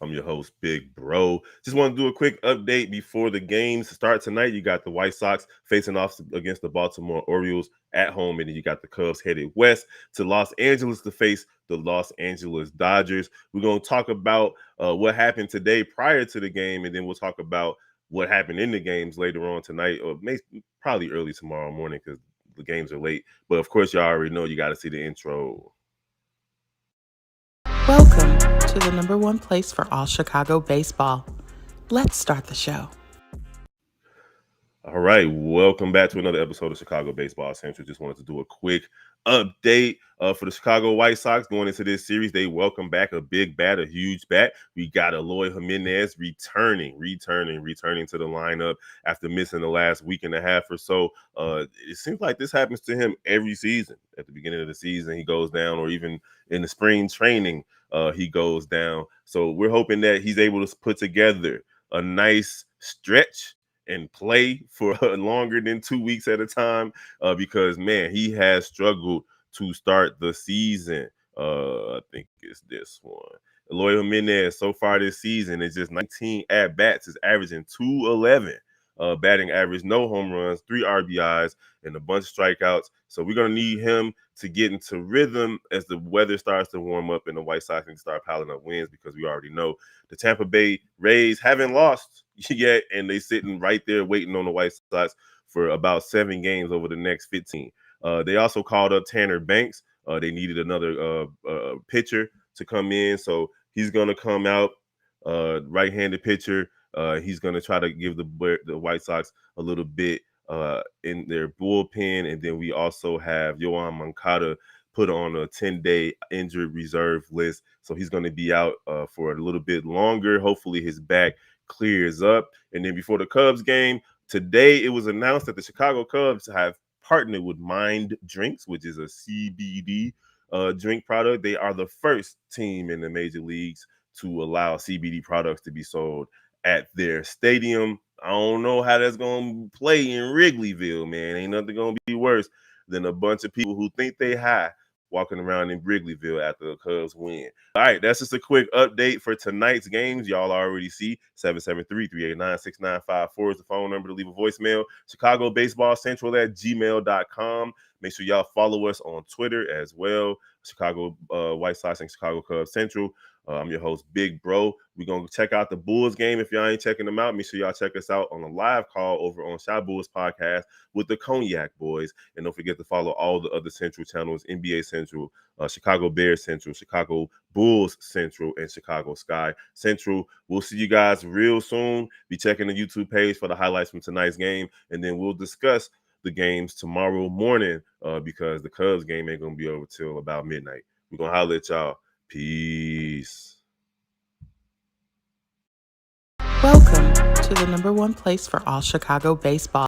I'm your host, Big Bro. Just want to do a quick update before the games start tonight. You got the White Sox facing off against the Baltimore Orioles at home, and then you got the Cubs headed west to Los Angeles to face the Los Angeles Dodgers. We're going to talk about what happened today prior to the game, and then we'll talk about what happened in the games later on tonight, or probably early tomorrow morning because the games are late. But of course, y'all already know you got to see the intro. Welcome to the number one place for all Chicago baseball. Let's start the show. All right, welcome back to another episode of Chicago Baseball Central. Just wanted to do a quick update for the Chicago White Sox going into this series. They welcome back a big bat, a huge bat. We got Eloy Jimenez returning to the lineup after missing the last week and a half or so. It seems like this happens to him every season. At the beginning of the season, he goes down, or even in the spring training, he goes down. So we're hoping that he's able to put together a nice stretch and play for longer than 2 weeks at a time because, man, he has struggled to start the season. I think it's this one. Eloy Jimenez so far this season is just 19 at-bats, is averaging 211 batting average, no home runs, 3 RBIs, and a bunch of strikeouts. So we're going to need him to get into rhythm as the weather starts to warm up and the White Sox can start piling up wins, because we already know the Tampa Bay Rays haven't lost yet, and they sitting right there waiting on the White Sox for about 7 games over the next 15. They also called up Tanner Banks. They needed another pitcher to come in, so he's going to come out, right-handed pitcher. He's going to try to give the White Sox a little bit in their bullpen. And then we also have Yoan Moncada put on a 10-day injured reserve list. So he's going to be out for a little bit longer. Hopefully his back clears up. And then before the Cubs game, today it was announced that the Chicago Cubs have partnered with Mind Drinks, which is a CBD drink product. They are the first team in the major leagues to allow CBD products to be sold at their stadium. I don't know how that's going to play in Wrigleyville, man. Ain't nothing going to be worse than a bunch of people who think they high walking around in Wrigleyville after the Cubs win. All right, that's just a quick update for tonight's games. Y'all already see 773-389-6954 is the phone number to leave a voicemail. Chicago Baseball Central at gmail.com. Make sure y'all follow us on Twitter as well. Chicago White Sox and Chicago Cubs Central. I'm your host, Big Bro. We're going to check out the Bulls game. If y'all ain't checking them out, make sure y'all check us out on a live call over on Shy Bulls Podcast with the Cognac Boys. And don't forget to follow all the other Central channels, NBA Central, Chicago Bears Central, Chicago Bulls Central, and Chicago Sky Central. We'll see you guys real soon. Be checking the YouTube page for the highlights from tonight's game. And then we'll discuss the games tomorrow morning because the Cubs game ain't going to be over till about midnight. We're going to holler at y'all. Peace. Welcome to the number one place for all Chicago baseball.